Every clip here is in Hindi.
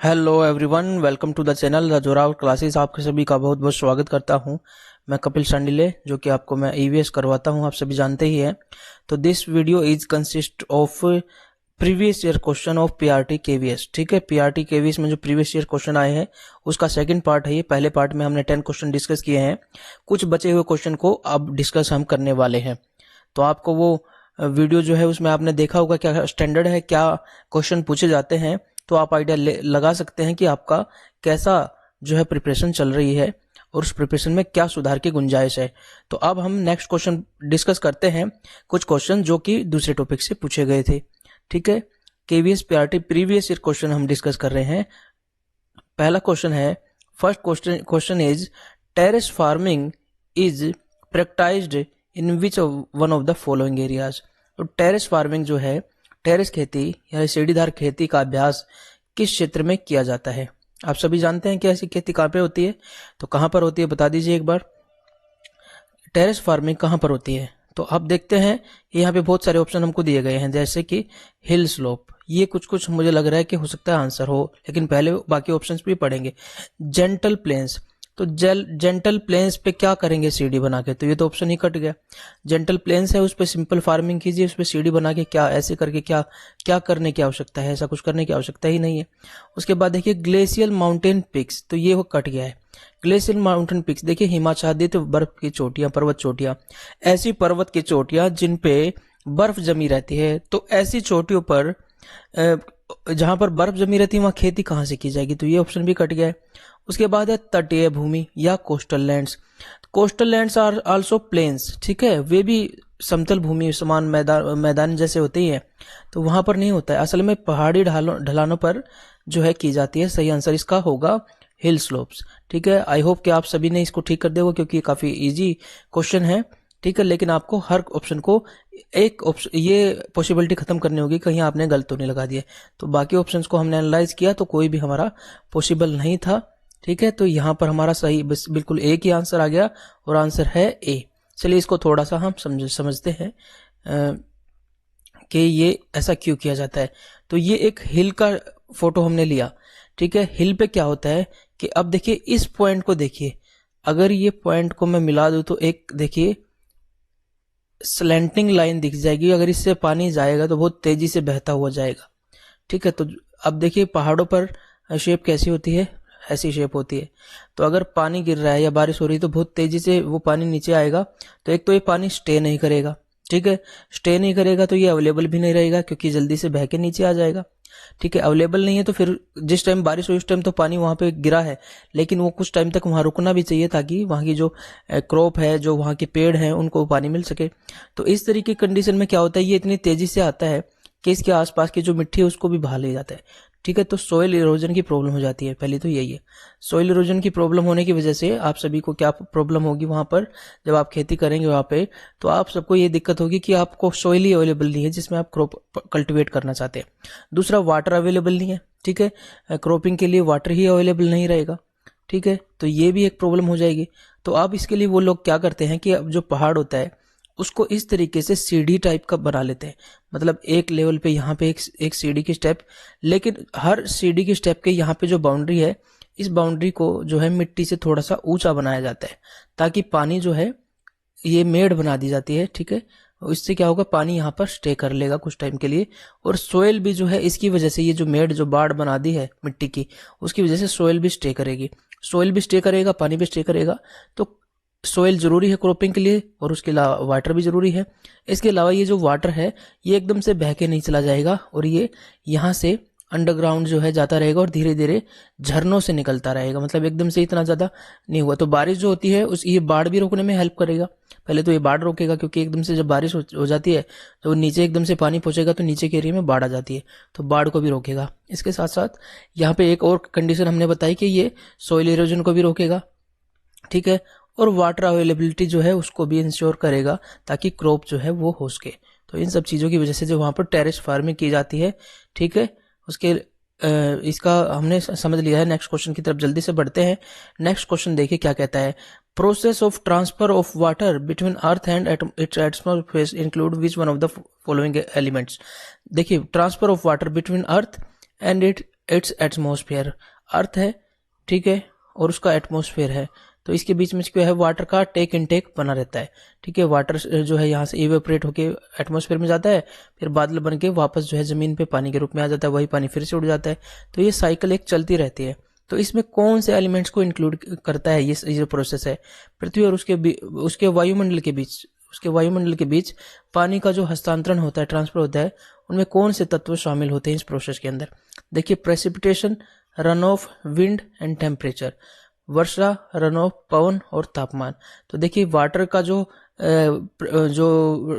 Hello everyone, welcome to the channel the Zorawar classes. आपके सभी का बहुत बहुत स्वागत करता हूं। मैं कपिल शांडिले, जो कि आपको मैं ईवीएस करवाता हूं, आप सभी जानते ही हैं। तो this video is consist of previous year question of PRT KVS. ठीक है, पीआरटी केवीएस में जो प्रीवियस ईयर क्वेश्चन आए हैं उसका सेकंड पार्ट है ये। पहले पार्ट में हमने 10 क्वेश्चन डिस्कस किए हैं, कुछ बचे हुए क्वेश्चन को अब डिस्कस हम करने वाले हैं। तो आपको वो वीडियो जो है उसमें आपने देखा होगा क्या स्टैंडर्ड है, क्या क्वेश्चन पूछे जाते हैं, तो आप आइडिया लगा सकते हैं कि आपका कैसा जो है प्रिपरेशन चल रही है और उस प्रिपरेशन में क्या सुधार की गुंजाइश है। तो अब हम नेक्स्ट क्वेश्चन डिस्कस करते हैं, कुछ क्वेश्चन जो कि दूसरे टॉपिक से पूछे गए थे। ठीक है, KVS PRT previous year question हम डिस्कस कर रहे हैं। पहला क्वेश्चन है, first question is terrace farming is practised in which one of the following areas. तो टेरेस फार्मिंग जो है, टेरेस खेती या सीढ़ीदार खेती का अभ्यास किस क्षेत्र में किया जाता है। आप सभी जानते हैं कि ऐसी खेती कहाँ पे होती है, तो कहाँ पर होती है बता दीजिए एक बार। टेरेस फार्मिंग कहाँ पर होती है, तो आप देखते हैं यहाँ पे बहुत सारे ऑप्शन हमको दिए गए हैं, जैसे कि हिल स्लोप, ये कुछ कुछ मुझे लग रहा है कि हो सकता है आंसर हो, लेकिन पहले बाकी ऑप्शंस भी पढ़ेंगे। जेंटल प्लेन्स, तो जेंटल प्लेन्स पे क्या करेंगे सीढ़ी बना के, तो ये तो ऑप्शन ही कट गया। जेंटल प्लेन्स है उस पे सिंपल फार्मिंग कीजिए, उस पे सीढ़ी बना के क्या ऐसे करके क्या क्या करने की आवश्यकता है, ऐसा कुछ करने की आवश्यकता ही नहीं है। उसके बाद देखिए ग्लेशियल माउंटेन पिक्स, तो ये वो कट गया है। ग्लेशियल माउंटेन पिक्स देखिए हिमाच्छादित बर्फ की चोटियां, पर्वत चोटियां, ऐसी पर्वत की चोटियां जिन पे बर्फ जमी रहती है। तो ऐसी चोटियों पर जहां पर बर्फ जमी रहती है वहां खेती कहां से की जाएगी, तो ये ऑप्शन भी कट गया है। उसके बाद है तटीय भूमि या coastal lands. Coastal lands are also plains, ठीक है, वे भी समतल भूमि समान मैदान जैसे होते ही है, तो वहां पर नहीं होता है। असल में पहाड़ी ढलानों पर जो है की जाती है। सही आंसर इसका होगा हिल स्लोप्स। ठीक है, आई होप कि आप सभी ने इसको ठीक कर दिया होगा, क्योंकि ये काफी इजी क्वेश्चन है। ठीक है, लेकिन आपको हर ऑप्शन को एक ऑप्शन ये पॉसिबिलिटी खत्म करनी होगी कहीं आपने गलत तो नहीं लगा दिया। तो बाकी ऑप्शंस को हमने एनालाइज किया तो कोई भी हमारा पॉसिबल नहीं था। ठीक है, तो यहाँ पर हमारा सही बिल्कुल एक ही आंसर आ गया और आंसर है ए। चलिए इसको थोड़ा सा हम समझते हैं कि ये ऐसा क्यों किया जाता है। तो ये एक हिल का फोटो हमने लिया। ठीक है, हिल पे क्या होता है कि अब देखिए इस पॉइंट को देखिए, अगर ये पॉइंट को मैं मिला दूं तो एक देखिए स्लैंटिंग लाइन दिख जाएगी, अगर इससे पानी जाएगा तो बहुत तेजी से बहता हुआ जाएगा। ठीक है, तो अब देखिए पहाड़ों पर शेप कैसी होती है, ऐसी शेप होती है। तो अगर पानी गिर रहा है या बारिश हो रही है तो बहुत तेजी से वो पानी नीचे आएगा, तो एक तो ये पानी स्टे नहीं करेगा। ठीक है, स्टे नहीं करेगा तो ये अवेलेबल भी नहीं रहेगा, क्योंकि जल्दी से बह के नीचे आ जाएगा। ठीक है, अवेलेबल नहीं है तो फिर जिस टाइम बारिश हुई उस टाइम तो पानी वहां पे गिरा है, लेकिन वो कुछ टाइम तक वहां रुकना भी चाहिए ताकि वहां की जो क्रॉप है, जो वहां के पेड़ हैं, उनको पानी मिल सके। तो इस तरीके की कंडीशन में क्या होता है, ये इतनी तेजी से आता है कि इसके आसपास की जो मिट्टी है उसको भी बहा ले जाता है। ठीक है, तो सोइल इरोजन की प्रॉब्लम हो जाती है, पहले तो यही है। सोइल इरोजन की प्रॉब्लम होने की वजह से आप सभी को क्या प्रॉब्लम होगी वहां पर, जब आप खेती करेंगे वहां पे, तो आप सबको ये दिक्कत होगी कि आपको सोइल ही अवेलेबल नहीं है जिसमें आप क्रॉप कल्टिवेट करना चाहते हैं। दूसरा, वाटर अवेलेबल नहीं है। ठीक है, क्रॉपिंग के लिए वाटर ही अवेलेबल नहीं रहेगा। ठीक है, तो ये भी एक प्रॉब्लम हो जाएगी। तो अब इसके लिए वो लोग क्या करते हैं कि अब जो पहाड़ होता है उसको इस तरीके से सीढ़ी टाइप का बना लेते हैं, मतलब एक लेवल पे यहाँ पे एक सीढ़ी की स्टेप, लेकिन हर सीढ़ी की स्टेप के यहाँ पे जो बाउंड्री है, इस बाउंड्री को जो है मिट्टी से थोड़ा सा ऊंचा बनाया जाता है, ताकि पानी जो है ये मेड़ बना दी जाती है। ठीक है, इससे क्या होगा, पानी यहाँ पर स्टे कर लेगा कुछ टाइम के लिए, और सोयल भी जो है इसकी वजह से, ये जो मेड़ जो बाढ़ बना दी है मिट्टी की, उसकी वजह से सोयल भी स्टे करेगी। सोयल भी स्टे करेगा, पानी भी स्टे करेगा, तो सोइल जरूरी है क्रॉपिंग के लिए, और उसके अलावा वाटर भी जरूरी है। इसके अलावा ये जो वाटर है ये एकदम से बह के नहीं चला जाएगा, और ये यहाँ से अंडरग्राउंड जो है जाता रहेगा और धीरे धीरे झरनों से निकलता रहेगा, मतलब एकदम से इतना ज्यादा नहीं हुआ। तो बारिश जो होती है उस ये बाढ़ भी रोकने में हेल्प करेगा। पहले तो ये बाढ़ रोकेगा, क्योंकि एकदम से जब बारिश हो जाती है तो नीचे एकदम से पानी पहुंचेगा तो नीचे के एरिया में बाढ़ आ जाती है, तो बाढ़ को भी रोकेगा। इसके साथ साथ यहाँ पे एक और कंडीशन हमने बताई कि ये सोइल इरोजन को भी रोकेगा। ठीक है, और वाटर अवेलेबिलिटी जो है उसको भी इंश्योर करेगा, ताकि क्रॉप जो है वो हो सके। तो इन सब चीजों की वजह से जो वहां पर टेरेस फार्मिंग की जाती है। ठीक है, उसके इसका हमने समझ लिया है। नेक्स्ट क्वेश्चन की तरफ जल्दी से बढ़ते हैं। नेक्स्ट क्वेश्चन देखिए क्या कहता है, process of transfer of water between earth and its atmosphere include which one of the following elements. देखिए transfer of water between earth and its atmosphere, earth है, ठीक है, और उसका एटमॉस्फेयर है। तो इसके बीच में क्या है, वाटर का टेक इनटेक बना रहता है, ठीक है। वाटर जो है यहाँ से इवेपोरेट होके एटमॉस्फेयर में जाता है, फिर बादल बन के वापस जो है जमीन पे पानी के रूप में आ जाता है, वही पानी फिर से उड़ जाता है। तो ये साइकिल एक चलती रहती है। तो इसमें कौन से एलिमेंट्स को इंक्लूड करता है ये जो प्रोसेस है, पृथ्वी और उसके वायुमंडल के बीच पानी का जो हस्तांतरण होता है, ट्रांसफर होता है, उनमें कौन से तत्व शामिल होते हैं इस प्रोसेस के अंदर। देखिए, precipitation, run off, wind and temperature, वर्षा, रन ऑफ, पवन और तापमान। तो देखिए, वाटर का जो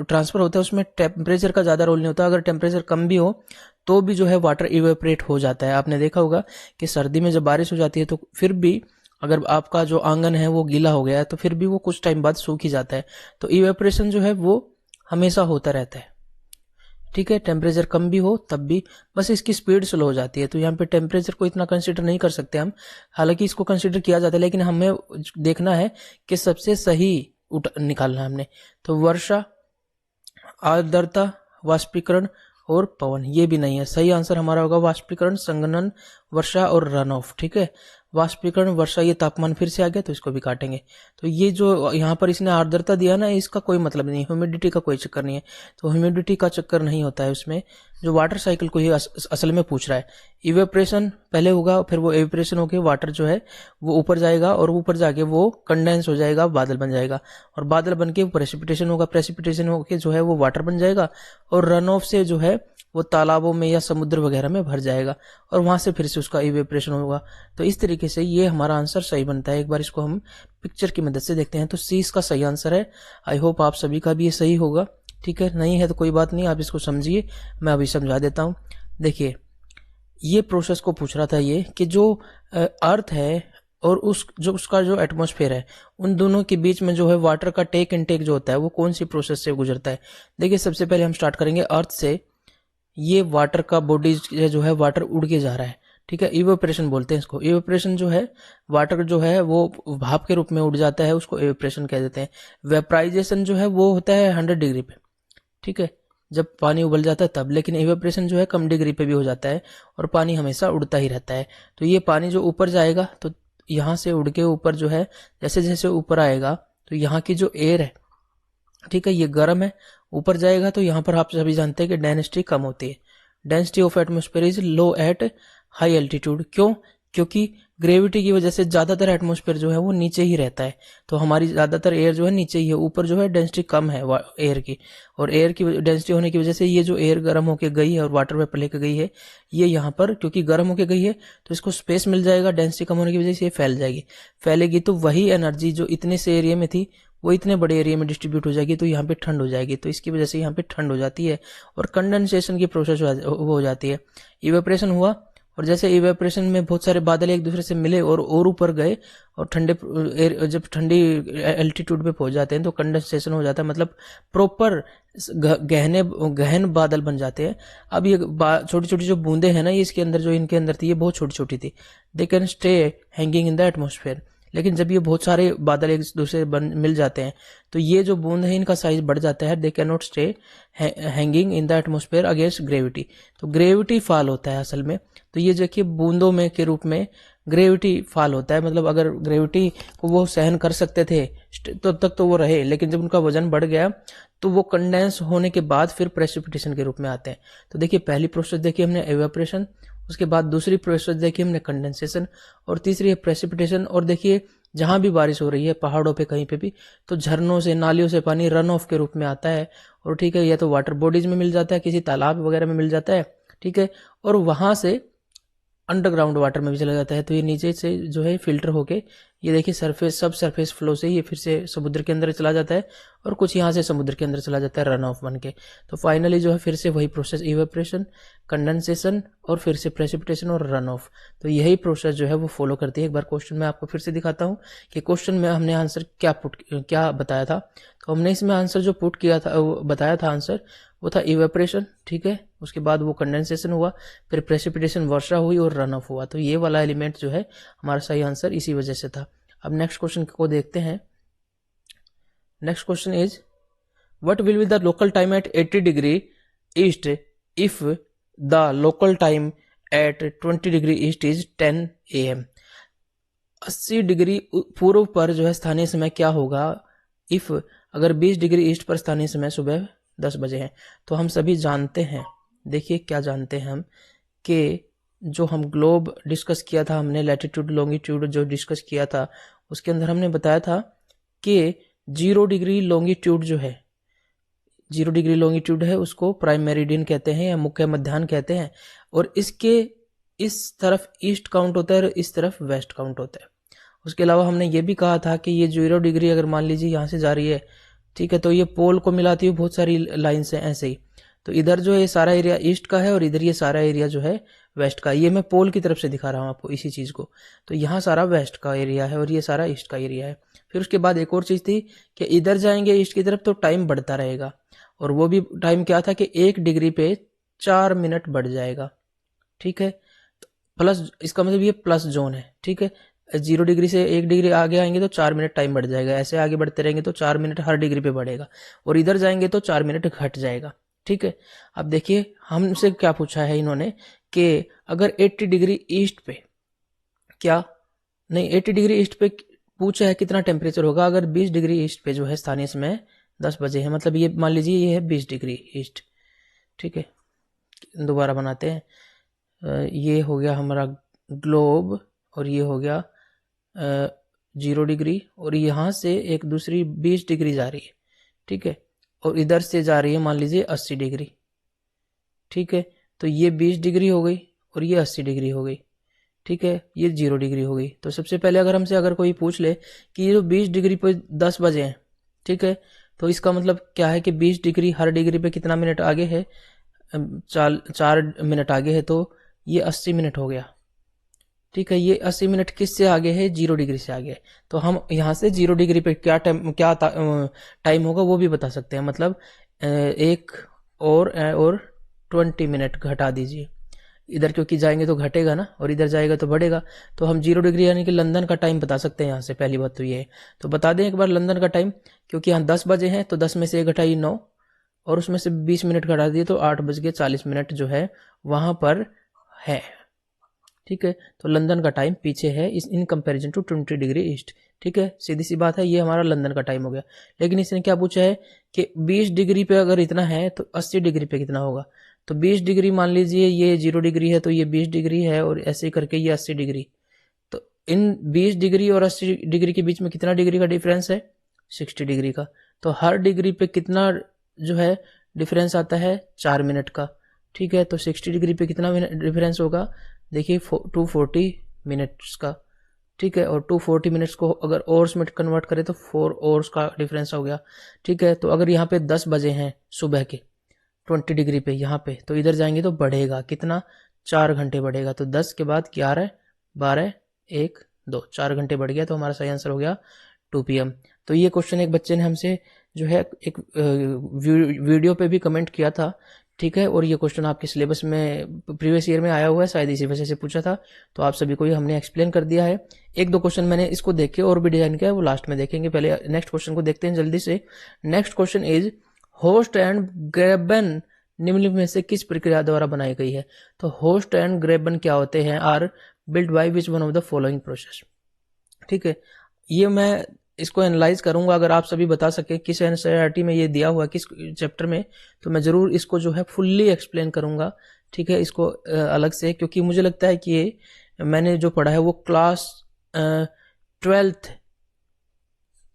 ट्रांसफर होता है उसमें टेम्परेचर का ज्यादा रोल नहीं होता। अगर टेम्परेचर कम भी हो तो भी जो है वाटर इवेपोरेट हो जाता है। आपने देखा होगा कि सर्दी में जब बारिश हो जाती है तो फिर भी अगर आपका जो आंगन है वो गीला हो गया है तो फिर भी वो कुछ टाइम बाद सूख ही जाता है। तो इवेपोरेशन जो है वो हमेशा होता रहता है, ठीक है। टेम्परेचर कम भी हो तब भी, बस इसकी स्पीड स्लो हो जाती है। तो यहाँ पे टेम्परेचर को इतना कंसीडर नहीं कर सकते हम, हालांकि इसको कंसीडर किया जाता है, लेकिन हमें देखना है कि सबसे सही निकालना है हमने। तो वर्षा, आर्द्रता, वाष्पीकरण और पवन, ये भी नहीं है। सही आंसर हमारा होगा वाष्पीकरण, संघनन, वर्षा और रन ऑफ, ठीक है। वाष्पीकरण, वर्षा, ये तापमान फिर से आ गया तो इसको भी काटेंगे। तो ये जो यहाँ पर इसने आर्द्रता दिया ना, इसका कोई मतलब नहीं, ह्यूमिडिटी का कोई चक्कर नहीं है। तो ह्यूमिडिटी का चक्कर नहीं होता है उसमें, जो वाटर साइकिल को ही असल में पूछ रहा है। इवेपोरेशन पहले होगा, फिर वो इवेपोरेशन होकर वाटर जो है वो ऊपर जाएगा और ऊपर जाके वो कंडेंस हो जाएगा, बादल बन जाएगा, और बादल बन के प्रेसिपिटेशन होगा, प्रेसिपिटेशन होके जो है वो वाटर बन जाएगा, और रन ऑफ से जो है वो तालाबों में या समुद्र वगैरह में भर जाएगा, और वहां से फिर से उसका इवेपोरेशन होगा। तो इस तरीके से ये हमारा आंसर सही बनता है। एक बार इसको हम पिक्चर की मदद से देखते हैं। तो सी इसका सही आंसर है। आई होप आप सभी का भी ये सही होगा, ठीक है। नहीं है तो कोई बात नहीं, आप इसको समझिए, मैं अभी समझा देता हूं। देखिए, ये प्रोसेस को पूछ रहा था ये कि जो अर्थ है और उसका जो एटमॉस्फेयर है, उन दोनों के बीच में जो है वाटर का टेक इनटेक जो होता है वो कौन सी प्रोसेस से गुजरता है। देखिए, सबसे पहले हम स्टार्ट करेंगे अर्थ से। ये वाटर का बॉडी जो है वाटर उड़ के जा रहा है, ठीक है। इवेपोरेशन बोलते हैं इसको। इवेपोरेशन जो है, वाटर जो है वो भाप के रूप में उड़ जाता है, उसको इवेपोरेशन कह देते हैं। वेपराइजेशन जो है वो होता है 100 डिग्री पे, ठीक है, जब पानी उबल जाता है तब। लेकिन इवेपोरेशन जो है कम डिग्री पे भी हो जाता है और पानी हमेशा उड़ता ही रहता है। तो ये पानी जो ऊपर जाएगा तो यहाँ से उड़ के ऊपर जो है जैसे जैसे ऊपर आएगा तो यहाँ की जो एयर है, ठीक है, ये गर्म है, ऊपर जाएगा तो यहाँ पर आप सभी जानते हैं कि डेंसिटी कम होती है। Density of atmosphere is low at high altitude. क्यों? क्योंकि ग्रेविटी की वजह से ज्यादातर एटमॉस्फेयर जो है वो नीचे ही रहता है। तो हमारी ज्यादातर एयर जो है नीचे ही है, ऊपर जो है डेंसिटी कम है एयर की, और एयर की डेंसिटी होने की वजह से ये जो एयर गर्म होके गई है और वाटर वेपर लेके गई है, ये यहाँ पर क्योंकि गर्म होके गई है तो इसको स्पेस मिल जाएगा, डेंसिटी कम होने की वजह से ये फैलेगी। तो वही एनर्जी जो इतने से एरिया में थी वो इतने बड़े एरिया में डिस्ट्रीब्यूट हो जाएगी, तो यहाँ पे ठंड हो जाएगी। तो इसकी वजह से यहाँ पे ठंड हो जाती है और कंडेंसेशन की प्रोसेस हो जाती है। इवेपोरेशन हुआ, और जैसे इवेपोरेशन में बहुत सारे बादल एक दूसरे से मिले और ऊपर गए, और जब ठंडी एल्टीट्यूड पे पहुंच जाते हैं तो कंडेंसेशन हो जाता है, मतलब प्रॉपर गहन बादल बन जाते हैं। अब ये छोटी छोटी जो बूंदे हैं ना, ये इसके अंदर जो इनके अंदर थी ये बहुत छोटी छोटी थी। They can stay hanging in the atmosphere. लेकिन जब ये बहुत सारे बादल एक दूसरे मिल जाते हैं तो ये जो बूंद है इनका साइज बढ़ जाता है। They can not stay hanging in the atmosphere against gravity. तो ग्रेविटी फॉल होता है असल में। तो ये देखिए बूंदों में के रूप में ग्रेविटी फॉल होता है, मतलब अगर ग्रेविटी को वो सहन कर सकते थे तो तब तक तो वो रहे, लेकिन जब उनका वजन बढ़ गया तो वो कंडेंस होने के बाद फिर प्रेसिपिटेशन के रूप में आते हैं। तो देखिए, पहली प्रोसेस देखी हमने एवेपोरेशन, उसके बाद दूसरी प्रोसेस देखी हमने कंडेंसेशन, और तीसरी है प्रेसिपिटेशन। और देखिए, जहां भी बारिश हो रही है पहाड़ों पे कहीं पे भी, तो झरनों से, नालियों से पानी रन ऑफ के रूप में आता है, और ठीक है, या तो वाटर बॉडीज में मिल जाता है, किसी तालाब वगैरह में मिल जाता है, ठीक है, और वहां से अंडरग्राउंड वाटर में भी चला जाता है। तो ये नीचे से जो है फिल्टर होके, ये देखिए सब सरफेस फ्लो से ये फिर से समुद्र के अंदर चला जाता है, और कुछ यहाँ से समुद्र के अंदर चला जाता है रन ऑफ बन के। तो फाइनली जो है फिर से वही प्रोसेस, इवेपोरेशन, कंडेंसेशन, और फिर से प्रेसिपिटेशन और रन ऑफ। तो यही प्रोसेस जो है वो फॉलो करती है। एक बार क्वेश्चन में आपको फिर से दिखाता हूँ कि क्वेश्चन में हमने आंसर क्या बताया था। तो हमने इसमें आंसर जो पुट किया था, बताया था आंसर, वो था इवेपोरेशन, ठीक है, उसके बाद वो कंडेंसेशन हुआ, फिर प्रेसिपिटेशन वर्षा हुई, और रन ऑफ हुआ। तो ये वाला एलिमेंट जो है हमारा सही आंसर इसी वजह से था। अब नेक्स्ट क्वेश्चन को देखते हैं। Next question is what will be the local time at 80 degree east if the local time at 20 degree east is 10 AM। 80 degree पूर्व पर जो है स्थानीय समय क्या होगा इफ अगर 20 डिग्री ईस्ट पर स्थानीय समय सुबह 10 बजे है। तो हम सभी जानते हैं, देखिए क्या जानते हैं हम, कि जो हम ग्लोब डिस्कस किया था हमने, लैटिट्यूड लॉन्गिट्यूड जो डिस्कस किया था, उसके अंदर हमने बताया था कि 0 डिग्री लॉन्गिट्यूड जो है, 0 डिग्री लॉन्गिट्यूड है उसको प्राइम मेरिडियन कहते हैं या मुख्य मध्याह्न कहते हैं, और इसके इस तरफ ईस्ट काउंट होता है और इस तरफ वेस्ट काउंट होता है। उसके अलावा हमने ये भी कहा था कि ये 0 डिग्री अगर मान लीजिए यहाँ से जा रही है, ठीक है, तो ये पोल को मिलाती हुई बहुत सारी लाइन्स हैं ऐसे ही। तो इधर जो है ये सारा एरिया ईस्ट का है और इधर ये सारा एरिया जो है वेस्ट का। ये मैं पोल की तरफ से दिखा रहा हूँ आपको इसी चीज को। तो यहाँ सारा वेस्ट का एरिया है और ये सारा ईस्ट का एरिया है। फिर उसके बाद एक और चीज थी कि इधर जाएंगे ईस्ट की तरफ तो टाइम बढ़ता रहेगा, और वो भी टाइम क्या था कि 1 डिग्री पे 4 मिनट बढ़ जाएगा, ठीक है। प्लस इसका मतलब ये प्लस जोन है, ठीक है। 0 डिग्री से 1 डिग्री आगे आएंगे तो 4 मिनट टाइम बढ़ जाएगा, ऐसे आगे बढ़ते रहेंगे तो 4 मिनट हर डिग्री पे बढ़ेगा, और इधर जाएंगे तो 4 मिनट घट जाएगा, ठीक है। अब देखिए हमसे क्या पूछा है इन्होंने कि अगर 80 डिग्री ईस्ट पे क्या नहीं 80 डिग्री ईस्ट पे पूछा है कितना टेम्परेचर होगा अगर 20 डिग्री ईस्ट पे जो है स्थानीय समय 10 बजे है। मतलब ये मान लीजिए ये है 20 डिग्री ईस्ट, ठीक है। दोबारा बनाते हैं, ये हो गया हमारा ग्लोब और ये हो गया 0 डिग्री, और यहाँ से एक दूसरी 20 डिग्री जा रही है, ठीक है, और इधर से जा रही है मान लीजिए 80 डिग्री, ठीक है। तो ये 20 डिग्री हो गई और ये 80 डिग्री हो गई, ठीक है, ये 0 डिग्री हो गई। तो सबसे पहले अगर हमसे अगर कोई पूछ ले कि ये जो 20 डिग्री पे 10 बजे हैं, ठीक है, तो इसका मतलब क्या है कि 20 डिग्री हर डिग्री पे कितना मिनट आगे है, 4 मिनट आगे है, तो ये 80 मिनट हो गया, ठीक है। ये 80 मिनट किससे आगे है, 0 डिग्री से आगे है। तो हम यहाँ से 0 डिग्री पे क्या टाइम होगा वो भी बता सकते हैं। मतलब 1 और 20 मिनट घटा दीजिए, इधर क्योंकि जाएंगे तो घटेगा ना, और इधर जाएगा तो बढ़ेगा। तो हम 0 डिग्री यानी कि लंदन का टाइम बता सकते हैं यहाँ से। पहली बात तो ये है, तो बता दें एक बार लंदन का टाइम, क्योंकि यहाँ 10 बजे हैं तो 10 में से 1 घटाइए 9, और उसमें से 20 मिनट घटा दिए तो 8:40 जो है वहां पर है, ठीक है। तो लंदन का टाइम पीछे है in comparison to 20 degree east, ठीक है। सीधी सी बात है, ये हमारा लंदन का टाइम हो गया। लेकिन इसने क्या पूछा है कि 20 डिग्री पे अगर इतना है तो 80 डिग्री पे कितना होगा। तो 20 डिग्री मान लीजिए ये 0 डिग्री है तो ये 20 डिग्री है, और ऐसे करके ये 80 डिग्री। तो इन 20 डिग्री और 80 डिग्री के बीच में कितना डिग्री का डिफरेंस है, 60 डिग्री का। तो हर डिग्री पे कितना जो है डिफरेंस आता है, 4 मिनट का, ठीक है। तो 60 डिग्री पे कितना डिफरेंस होगा, देखिए 240 मिनट्स का, ठीक है। और 240 मिनट्स को अगर आवर्स में कन्वर्ट करें तो 4 आवर्स का डिफरेंस हो गया, ठीक है। तो अगर यहाँ पे 10 बजे हैं सुबह के 20 डिग्री पे यहाँ पे, तो इधर जाएंगे तो बढ़ेगा कितना, 4 घंटे बढ़ेगा। तो 10 के बाद 11 12 1 2 4 घंटे बढ़ गया, तो हमारा सही आंसर हो गया 2 PM। तो ये क्वेश्चन एक बच्चे ने हमसे जो है एक वीडियो पे भी कमेंट किया था, ठीक है। और ये क्वेश्चन आपके सिलेबस में प्रीवियस ईयर में आया हुआ है, शायद इसी वजह से पूछा था। तो आप सभी को ये हमने एक्सप्लेन कर दिया है। 1-2 क्वेश्चन मैंने इसको देख के और भी डिजाइन किया है, वो लास्ट में देखेंगे। पहले नेक्स्ट क्वेश्चन को देखते हैं जल्दी से। Next question is host and ग्रेबन निम्नलिखित में से किस प्रक्रिया द्वारा बनाई गई है। तो होस्ट एंड ग्रेबन क्या होते हैं, are build by which one of the following process, ठीक है। ये मैं इसको एनालाइज करूंगा, अगर आप सभी बता सके किस एनसीईआरटी में ये दिया हुआ किस चैप्टर में, तो मैं जरूर इसको जो है फुल्ली एक्सप्लेन करूंगा, ठीक है, इसको अलग से। क्योंकि मुझे लगता है कि ये मैंने जो पढ़ा है वो क्लास 12th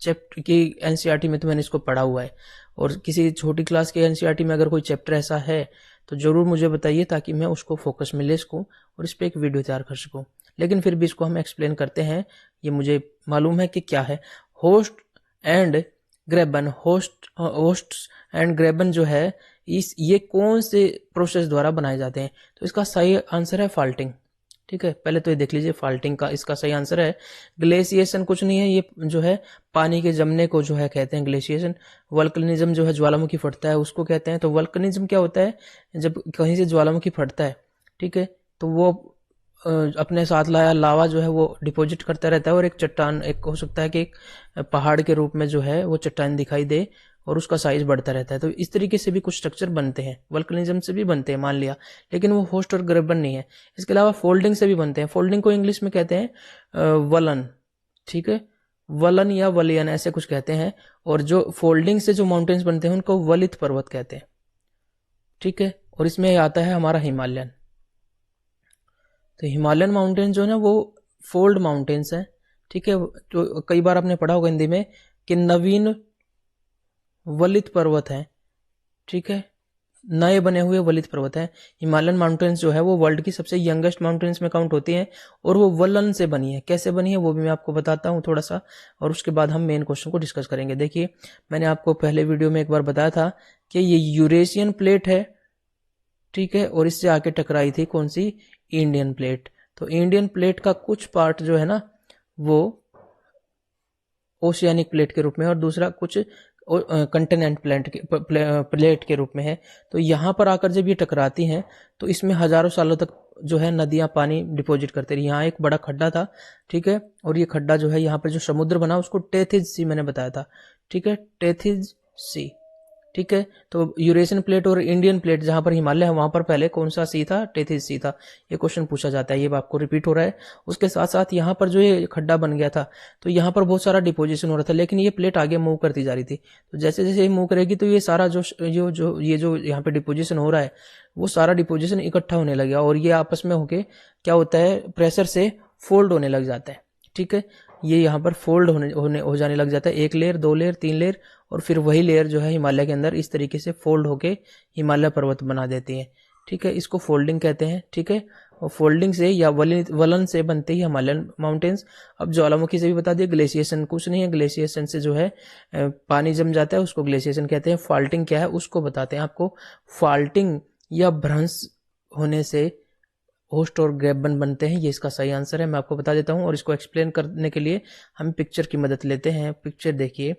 चैप्टर की एनसीईआरटी में तो मैंने इसको पढ़ा हुआ है, और किसी छोटी क्लास के एनसीईआरटी में अगर कोई चैप्टर ऐसा है तो जरूर मुझे बताइए, ताकि मैं उसको फोकस मिले इसको, और इस पर एक वीडियो तैयार कर सकूं। लेकिन फिर भी इसको हम एक्सप्लेन करते हैं, ये मुझे मालूम है कि क्या है होस्ट एंड ग्रेबन। होस्ट एंड ग्रेबन जो है ये कौन से प्रोसेस द्वारा बनाए जाते हैं। तो इसका सही आंसर है फाल्टिंग, ठीक है। पहले तो ये देख लीजिए फाल्टिंग का इसका सही आंसर है। ग्लेशिएशन कुछ नहीं है, ये जो है पानी के जमने को जो है कहते हैं ग्लेशिएशन। वल्कनिज्म जो है ज्वालामुखी फटता है उसको कहते हैं। तो वल्कनिज्म क्या होता है, जब कहीं से ज्वालामुखी फटता है, ठीक है, तो वो अपने साथ लाया लावा जो है वो डिपॉजिट करता रहता है, और एक चट्टान, एक हो सकता है कि एक पहाड़ के रूप में जो है वो चट्टान दिखाई दे, और उसका साइज बढ़ता रहता है। तो इस तरीके से भी कुछ स्ट्रक्चर बनते हैं, वल्कनिज्म से भी बनते हैं मान लिया, लेकिन वो होस्ट और ग्रेबन नहीं है। इसके अलावा फोल्डिंग से भी बनते हैं। फोल्डिंग को इंग्लिश में कहते हैं वलन, ठीक है, वलन या वलियन ऐसे कुछ कहते हैं। और जो फोल्डिंग से जो माउंटेन्स बनते हैं उनको वलित पर्वत कहते हैं, ठीक है। और इसमें आता है हमारा हिमालयन। तो हिमालयन माउंटेन जो है ना वो फोल्ड माउंटेन्स हैं, ठीक है। तो कई बार आपने पढ़ा होगा हिंदी में कि नवीन वलित पर्वत हैं, ठीक है, नए बने हुए वलित पर्वत हैं। हिमालयन माउंटेन्स जो है वो वर्ल्ड की सबसे यंगेस्ट माउंटेन्स में काउंट होती हैं और वो वलन से बनी है। कैसे बनी है वो भी मैं आपको बताता हूँ थोड़ा सा, और उसके बाद हम मेन क्वेश्चन को डिस्कस करेंगे। देखिए, मैंने आपको पहले वीडियो में एक बार बताया था कि ये यूरेशियन प्लेट है, ठीक है, और इससे आके टकराई थी कौन सी, इंडियन प्लेट। तो इंडियन प्लेट का कुछ पार्ट जो है ना वो ओशियानिक प्लेट के रूप में और दूसरा कुछ कंटिनेंट प्लेट के रूप में है। तो यहाँ पर आकर जब ये टकराती हैं तो इसमें हजारों सालों तक जो है नदियां पानी डिपॉजिट करते रही। यहाँ एक बड़ा खड्डा था, ठीक है, और ये खड्डा जो है यहाँ पर जो समुद्र बना उसको टेथिस सी मैंने बताया था, ठीक है, टेथिस सी, ठीक है। तो यूरेशियन प्लेट और इंडियन प्लेट जहां पर हिमालय है वहां पर पहले कौन सा सी था, टेथिस सी था। ये क्वेश्चन पूछा जाता है, ये आपको रिपीट हो रहा है। उसके साथ साथ यहाँ पर जो ये खड्डा बन गया था तो यहाँ पर बहुत सारा डिपोजिशन हो रहा था, लेकिन ये प्लेट आगे मूव करती जा रही थी। तो जैसे जैसे ये मूव करेगी तो ये सारा जो यहाँ पे डिपोजिशन हो रहा है वो सारा डिपोजिशन इकट्ठा होने लग गया और ये आपस में होके क्या होता है, प्रेशर से फोल्ड होने लग जाता है, ठीक है। ये यहाँ पर फोल्ड हो जाने लग जाता है, 1 लेयर 2 लेयर 3 लेयर, और फिर वही लेयर जो है हिमालय के अंदर इस तरीके से फोल्ड होके हिमालय पर्वत बना देती है, ठीक है। इसको फोल्डिंग कहते हैं, ठीक है। और फोल्डिंग से या वलन से बनते ही हिमालयन माउंटेन्स। अब ज्वालामुखी से भी बता दिया, ग्लेशिएशन कुछ नहीं है, ग्लेशिएशन से जो है पानी जम जाता है, उसको ग्लेशिएशन कहते हैं। फॉल्टिंग क्या है उसको बताते हैं आपको। फॉल्टिंग या भ्रंश होने से होस्ट और ग्रेबन बनते हैं, ये इसका सही आंसर है। मैं आपको बता देता हूं और इसको एक्सप्लेन करने के लिए हम पिक्चर की मदद लेते हैं। पिक्चर देखिए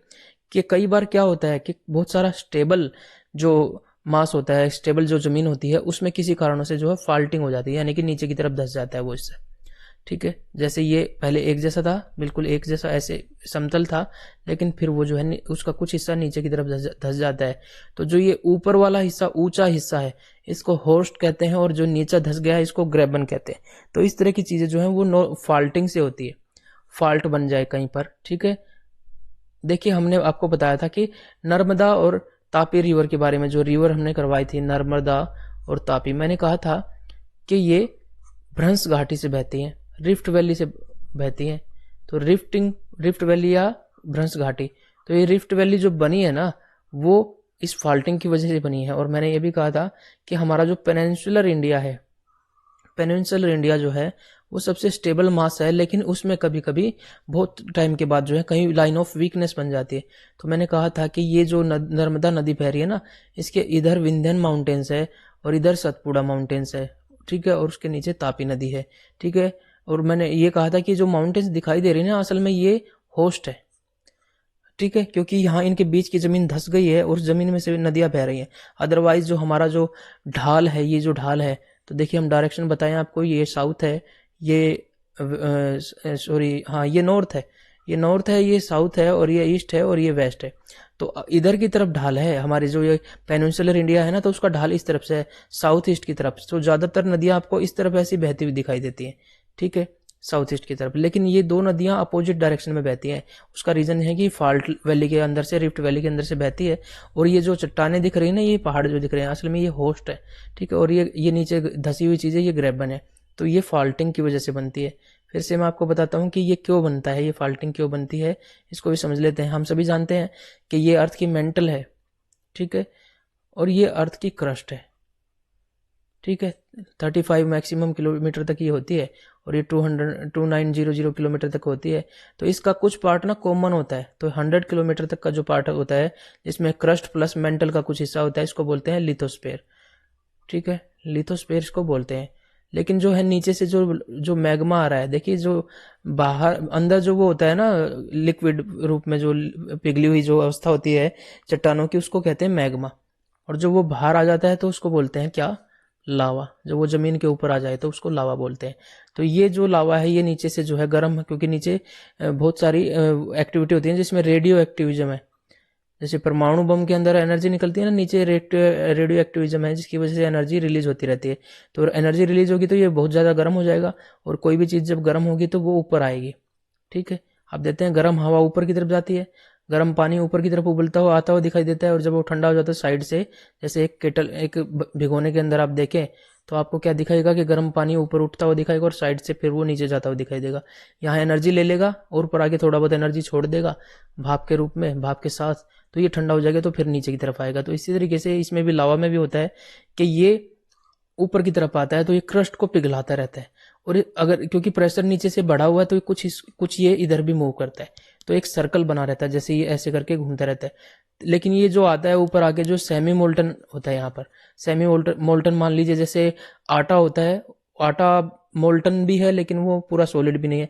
कि कई बार क्या होता है कि बहुत सारा स्टेबल जो मास होता है, स्टेबल जो जमीन होती है उसमें किसी कारणों से जो है फॉल्टिंग हो जाती है, यानी कि नीचे की तरफ धस जाता है वो इससे, ठीक है। जैसे ये पहले एक जैसा था, बिल्कुल एक जैसा ऐसे समतल था, लेकिन फिर वो जो है उसका कुछ हिस्सा नीचे की तरफ धस जाता है। तो जो ये ऊपर वाला हिस्सा ऊंचा हिस्सा है इसको होस्ट कहते हैं और जो नीचा धस गया है इसको ग्रेबन कहते हैं। तो इस तरह की चीजें जो है वो फॉल्टिंग से होती है, फॉल्ट बन जाए कहीं पर, ठीक है। देखिए, हमने आपको बताया था कि नर्मदा और तापी रिवर के बारे में, जो रिवर हमने करवाई थी नर्मदा और तापी, मैंने कहा था कि ये भ्रंश घाटी से बहती हैं, रिफ्ट वैली से बहती हैं। तो रिफ्ट वैली या भ्रंश घाटी, तो ये रिफ्ट वैली जो बनी है ना वो इस फॉल्टिंग की वजह से बनी है। और मैंने ये भी कहा था कि हमारा जो पेनिनसुलर इंडिया है, पेनिनसुलर इंडिया जो है वो सबसे स्टेबल मास है, लेकिन उसमें कभी कभी बहुत टाइम के बाद जो है कहीं लाइन ऑफ वीकनेस बन जाती है। तो मैंने कहा था कि ये जो नर्मदा नदी बह रही है ना, इसके इधर विंध्यन माउंटेन्स है और इधर सतपुड़ा माउंटेन्स है, ठीक है, और उसके नीचे तापी नदी है, ठीक है। और मैंने ये कहा था कि जो माउंटेन्स दिखाई दे रही है ना असल में ये होस्ट है, ठीक है, क्योंकि यहाँ इनके बीच की जमीन धस गई है और उस जमीन में से नदियां बह रही हैं। अदरवाइज जो हमारा जो ढाल है, ये जो ढाल है, तो देखिए हम डायरेक्शन बताएं आपको, ये साउथ है, ये सॉरी हाँ ये नॉर्थ है, ये नॉर्थ है, ये साउथ है, और ये ईस्ट है, और ये वेस्ट है। तो इधर की तरफ ढाल है हमारी जो ये पेनिनसुलर इंडिया है ना, तो उसका ढाल इस तरफ से है, साउथ ईस्ट की तरफ। तो ज्यादातर नदियां आपको इस तरफ ऐसी बहती हुई दिखाई देती हैं, ठीक है, साउथ ईस्ट की तरफ। लेकिन ये दो नदियां अपोजिट डायरेक्शन में बहती हैं। उसका रीजन है कि फॉल्ट वैली के अंदर से, रिफ्ट वैली के अंदर से बहती है। और ये जो चट्टानें दिख रही है ना, ये पहाड़ जो दिख रहे हैं, असल में ये होस्ट है, ठीक है। और ये नीचे धसी हुई चीजें ये ग्रेबन है। तो ये फॉल्टिंग की वजह से बनती है। फिर से मैं आपको बताता हूँ कि ये क्यों बनता है, ये फॉल्टिंग क्यों बनती है, इसको भी समझ लेते हैं। हम सभी जानते हैं कि ये अर्थ की मेंटल है, ठीक है, और ये अर्थ की क्रस्ट है, ठीक है। 35 मैक्सिमम किलोमीटर तक ये होती है और ये 2900 किलोमीटर तक होती है। तो इसका कुछ पार्ट ना कॉमन होता है, तो 100 किलोमीटर तक का जो पार्ट होता है जिसमें क्रस्ट प्लस मेंटल का कुछ हिस्सा होता है, इसको बोलते हैं लिथोस्फेयर, ठीक है, लिथोस्फेयर इसको बोलते हैं। लेकिन जो है नीचे से जो मैग्मा आ रहा है, देखिए जो बाहर अंदर जो वो होता है ना लिक्विड रूप में जो पिघली हुई जो अवस्था होती है चट्टानों की, उसको कहते हैं मैग्मा। और जो वो बाहर आ जाता है तो उसको बोलते हैं क्या, लावा। जब वो जमीन के ऊपर आ जाए तो उसको लावा बोलते हैं। तो ये जो लावा है ये नीचे से जो है गर्म है, क्योंकि नीचे बहुत सारी एक्टिविटी होती है जिसमें रेडियो एक्टिविज्म है, जैसे परमाणु बम के अंदर एनर्जी निकलती है ना, नीचे रेडियो एक्टिविज्म है जिसकी वजह से एनर्जी रिलीज होती रहती है। तो एनर्जी रिलीज होगी तो ये बहुत ज़्यादा गर्म हो जाएगा, और कोई भी चीज़ जब गर्म होगी तो वो ऊपर आएगी। ठीक है, आप देते हैं गर्म हवा ऊपर की तरफ जाती है, गर्म पानी ऊपर की तरफ उबलता हुआ आता हुआ दिखाई देता है, और जब वो ठंडा हो जाता है साइड से, जैसे एक केटल, एक भिगोने के अंदर आप देखें तो आपको क्या दिखाएगा कि गर्म पानी ऊपर उठता हुआ दिखाएगा और साइड से फिर वो नीचे जाता हुआ दिखाई देगा। यहाँ एनर्जी ले लेगा और ऊपर आके थोड़ा बहुत एनर्जी छोड़ देगा भाप के रूप में, भाप के साथ, तो ये ठंडा हो जाएगा तो फिर नीचे की तरफ आएगा। तो इसी तरीके से इसमें भी, लावा में भी होता है कि ये ऊपर की तरफ आता है तो ये क्रस्ट को पिघलाता रहता है, और अगर क्योंकि प्रेशर नीचे से बढ़ा हुआ है तो कुछ ये इधर भी मूव करता है, तो एक सर्कल बना रहता है, जैसे ये ऐसे करके घूमता रहता है। लेकिन ये जो आता है ऊपर आके जो सेमी मोल्टन होता है, यहाँ पर सेमी मोल्टन मान लीजिए जैसे आटा होता है, आटा मोल्टन भी है लेकिन वो पूरा सॉलिड भी नहीं है,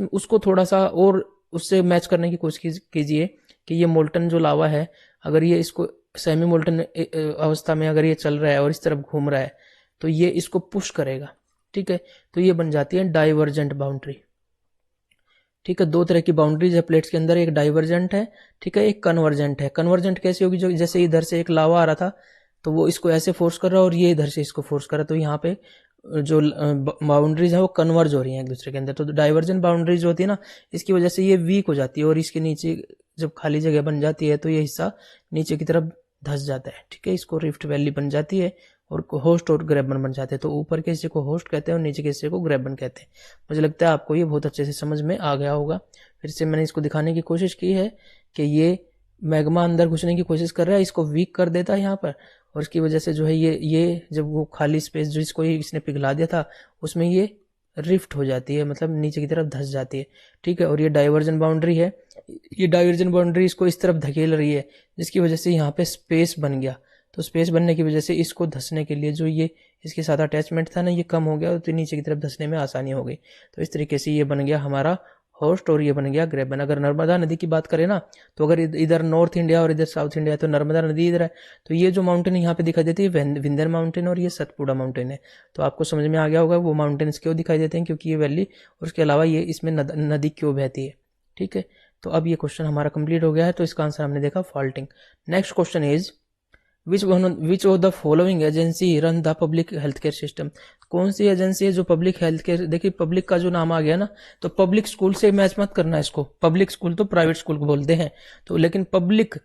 उसको थोड़ा सा और उससे मैच करने की कोशिश कीजिए कि ये मोल्टन जो लावा है, अगर ये इसको सेमी मोल्टन अवस्था में अगर ये चल रहा है और इस तरफ घूम रहा है तो ये इसको पुश करेगा। ठीक है, तो ये बन जाती है डाइवर्जेंट बाउंड्री। ठीक है, दो तरह की बाउंड्रीज है प्लेट्स के अंदर, एक डाइवर्जेंट है, ठीक है, एक कन्वर्जेंट है। कन्वर्जेंट कैसी होगी, जो जैसे इधर से एक लावा आ रहा था तो वो इसको ऐसे फोर्स कर रहा है और ये इधर से इसको फोर्स कर रहा है, तो यहाँ पे जो बाउंड्रीज है वो कन्वर्ज हो रही हैं एक दूसरे के अंदर। तो डाइवर्जेंट बाउंड्रीज होती है ना, इसकी वजह से ये वीक हो जाती है और इसके नीचे जब खाली जगह बन जाती है तो ये हिस्सा नीचे की तरफ धंस जाता है। ठीक है, इसको रिफ्ट वैली बन जाती है और होस्ट और ग्रेबन बन जाते हैं। तो ऊपर के हिस्से को होस्ट कहते हैं और नीचे के हिस्से को ग्रेबन कहते हैं। मुझे लगता है आपको ये बहुत अच्छे से समझ में आ गया होगा। फिर से मैंने इसको दिखाने की कोशिश की है कि ये मैग्मा अंदर घुसने की कोशिश कर रहा है, इसको वीक कर देता है यहाँ पर, और इसकी वजह से जो है ये जब वो खाली स्पेस जिसको इसने पिघला दिया था उसमें ये रिफ्ट हो जाती है, मतलब नीचे की तरफ धंस जाती है। ठीक है, और ये डाइवर्जन बाउंड्री है, ये डाइवर्जन बाउंड्री इसको इस तरफ धकेल रही है जिसकी वजह से यहाँ पे स्पेस बन गया। तो स्पेस बनने की वजह से इसको धंसने के लिए जो ये इसके साथ अटैचमेंट था ना, ये कम हो गया तो नीचे की तरफ धंसने में आसानी हो गई। तो इस तरीके से ये बन गया हमारा होस्ट और ये बन गया ग्रेबन। अगर नर्मदा नदी की बात करें ना, तो अगर इधर नॉर्थ इंडिया और इधर साउथ इंडिया है तो नर्मदा नदी इधर है, तो ये जो माउंटेन यहाँ पे दिखाई देती है विंध्य माउंटेन और ये सतपुड़ा माउंटेन है। तो आपको समझ में आ गया होगा वो माउंटेन्स क्यों दिखाई देते हैं, क्योंकि ये वैली और उसके अलावा ये इसमें नदी क्यों बहती है। ठीक है, तो अब ये क्वेश्चन हमारा कंप्लीट हो गया है। तो इसका आंसर हमने देखा faulting. Next question is which of the following agency run the public health care system. कौन सी एजेंसी है जो पब्लिक हेल्थ केयर, देखिए पब्लिक का जो नाम आ गया ना, तो पब्लिक स्कूल से मैच मत करना इसको। पब्लिक स्कूल तो प्राइवेट स्कूल को बोलते हैं, तो लेकिन पब्लिक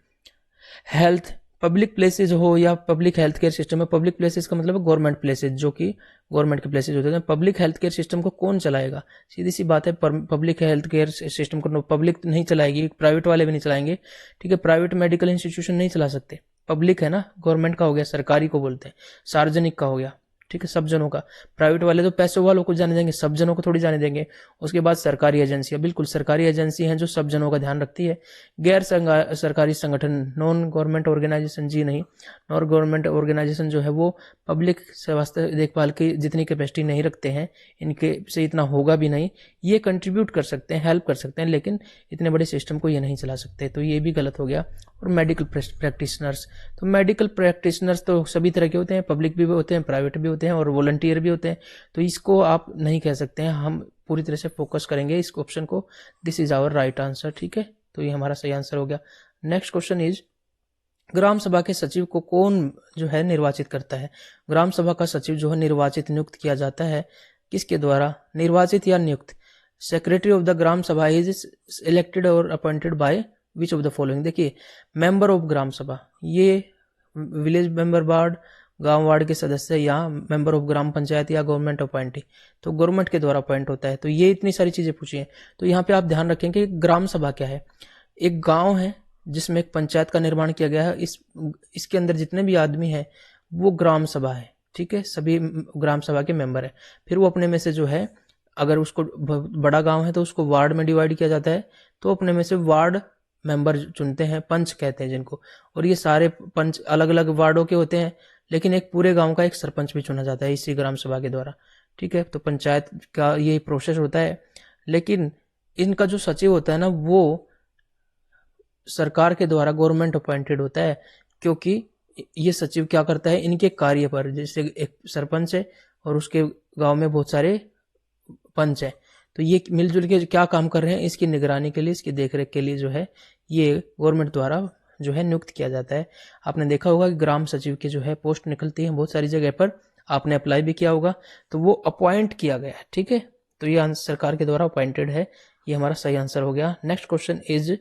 हेल्थ, पब्लिक प्लेसेज हो या पब्लिक हेल्थ केयर सिस्टम है, पब्लिक प्लेसेज का मतलब गवर्नमेंट प्लेसेज, जो कि गवर्नमेंट के प्लेसेज होते हैं। पब्लिक हेल्थ केयर सिस्टम को कौन चलाएगा, सीधी सी बात है, पब्लिक हेल्थ केयर सिस्टम को पब्लिक नहीं चलाएगी, प्राइवेट वाले भी नहीं चलाएंगे। ठीक है, प्राइवेट मेडिकल इंस्टीट्यूशन नहीं चला सकते, पब्लिक है ना, गवर्नमेंट का हो गया, सरकारी को बोलते हैं, सार्वजनिक का हो गया। ठीक है, सब जनों का। प्राइवेट वाले तो पैसे वालों को जाने देंगे, सब जनों को थोड़ी जाने देंगे। उसके बाद सरकारी एजेंसियां, बिल्कुल सरकारी एजेंसी हैं जो सब जनों का ध्यान रखती है। गैर सरकारी संगठन, नॉन गवर्नमेंट ऑर्गेनाइजेशन, जी नहीं, नॉन गवर्नमेंट ऑर्गेनाइजेशन जो है वो पब्लिक स्वास्थ्य देखभाल की जितनी कैपेसिटी नहीं रखते हैं, इनके से इतना होगा भी नहीं। ये कंट्रीब्यूट कर सकते हैं, हेल्प कर सकते हैं, लेकिन इतने बड़े सिस्टम को ये नहीं चला सकते, तो ये भी गलत हो गया। और मेडिकल प्रैक्टिशनर्स, तो मेडिकल प्रैक्टिशनर्स तो सभी तरह के होते हैं, पब्लिक भी होते हैं, प्राइवेट भी होते हैं और वॉलंटियर भी होते हैं, तो इसको आप नहीं कह सकते हैं। हम पूरी तरह से फोकस करेंगे इस ऑप्शन को, this is our right answer. ठीक है, तो ये हमारा सही आंसर हो गया। नेक्स्ट क्वेश्चन इज ग्राम सभा के सचिव को कौन जो है निर्वाचित करता है। ग्राम सभा का सचिव जो है निर्वाचित नियुक्त किया जाता है, किसके द्वारा, निर्वाचित या नियुक्त। सेक्रेटरी ऑफ द ग्राम सभा इज इलेक्टेड और appointed by which of the following. देखिए, मेंबर ऑफ ग्राम सभा, ये विलेज मेंबर वार्ड, गांव वार्ड के सदस्य, या मेंबर ऑफ ग्राम पंचायत या गवर्नमेंट अपॉइंटी, तो गवर्नमेंट के द्वारा अपॉइंट होता है। तो ये इतनी सारी चीजें पूछी हैं, तो यहाँ पे आप ध्यान रखें कि ग्राम सभा क्या है। एक गांव है जिसमें एक पंचायत का निर्माण किया गया है, इसके अंदर जितने भी आदमी हैं वो ग्राम सभा है। ठीक है, सभी ग्राम सभा के मेंबर है। फिर वो अपने में से जो है, अगर उसको बड़ा गांव है तो उसको वार्ड में डिवाइड किया जाता है, तो अपने में से वार्ड मेंबर चुनते हैं, पंच कहते हैं जिनको, और ये सारे पंच अलग अलग वार्डों के होते हैं, लेकिन एक पूरे गांव का एक सरपंच भी चुना जाता है इसी ग्राम सभा के द्वारा। ठीक है, तो पंचायत का ये प्रोसेस होता है, लेकिन इनका जो सचिव होता है ना, वो सरकार के द्वारा गवर्नमेंट अपॉइंटेड होता है, क्योंकि ये सचिव क्या करता है, इनके कार्य पर, जैसे एक सरपंच है और उसके गांव में बहुत सारे पंच है, तो ये मिलजुल के क्या काम कर रहे हैं, इसकी निगरानी के लिए, इसकी देखरेख के लिए जो है ये गवर्नमेंट द्वारा जो है नियुक्त किया जाता है। आपने देखा होगा कि ग्राम सचिव की जो है पोस्ट निकलती है बहुत सारी जगह पर, आपने अप्लाई भी किया होगा, तो वो अपॉइंट किया गया है, ठीक है। तो ये सरकार के द्वारा अपॉइंटेड है, ये हमारा सही आंसर हो गया। नेक्स्ट क्वेश्चन इज,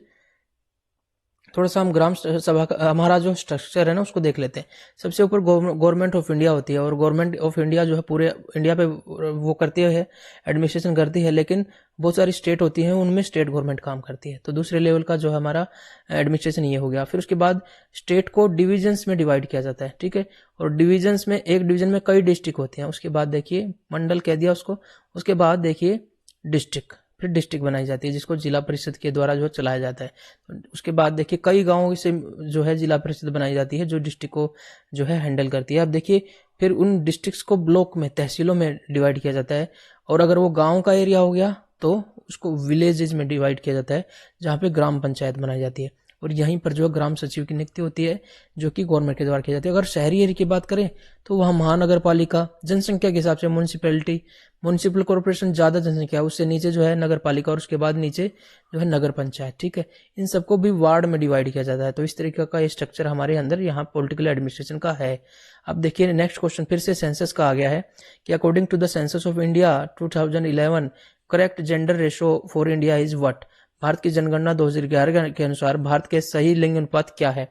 थोड़ा सा हम ग्राम सभा का हमारा जो स्ट्रक्चर है ना उसको देख लेते हैं। सबसे ऊपर गवर्नमेंट ऑफ इंडिया होती है, और गवर्नमेंट ऑफ इंडिया जो है पूरे इंडिया पे वो करती है, एडमिनिस्ट्रेशन करती है, लेकिन बहुत सारी स्टेट होती हैं, उनमें स्टेट गवर्नमेंट काम करती है। तो दूसरे लेवल का जो हमारा एडमिनिस्ट्रेशन ये हो गया। फिर उसके बाद स्टेट को डिविजन्स में डिवाइड किया जाता है, ठीक है, और डिविजन्स में एक डिवीजन में कई डिस्ट्रिक्ट होती हैं। उसके बाद देखिए मंडल कह दिया उसको, उसके बाद देखिए डिस्ट्रिक्ट, फिर डिस्ट्रिक्ट बनाई जाती है जिसको जिला परिषद के द्वारा जो चलाया जाता है। उसके बाद देखिए कई गांवों से जो है जिला परिषद बनाई जाती है जो डिस्ट्रिक्ट को जो है हैंडल करती है। अब देखिए फिर उन डिस्ट्रिक्ट्स को ब्लॉक में, तहसीलों में डिवाइड किया जाता है, और अगर वो गांव का एरिया हो गया तो उसको विलेजेस में डिवाइड किया जाता है जहाँ पे ग्राम पंचायत बनाई जाती है, और यहीं पर जो ग्राम सचिव की नियुक्ति होती है जो कि गवर्नमेंट के द्वारा की जाती है। अगर शहरी एरिया की बात करें तो वहाँ महानगर पालिका, जनसंख्या के हिसाब से म्यूनिसिपैलिटी, म्यूनिसिपल कॉर्पोरेशन ज्यादा जनसंख्या है उससे नीचे जो है नगर पालिका, और उसके बाद नीचे जो है नगर पंचायत, ठीक है। इन सबको भी वार्ड में डिवाइड किया जाता है। तो इस तरीके का ये स्ट्रक्चर हमारे अंदर यहाँ पॉलिटिकल एडमिनिस्ट्रेशन का है। अब देखिए नेक्स्ट क्वेश्चन फिर से सेंसस का आ गया है कि according to the census of India 2011 correct gender ratio for India is what. Bharat की जनगणना 2011 के अनुसार भारत के सही लिंग अनुपात क्या है।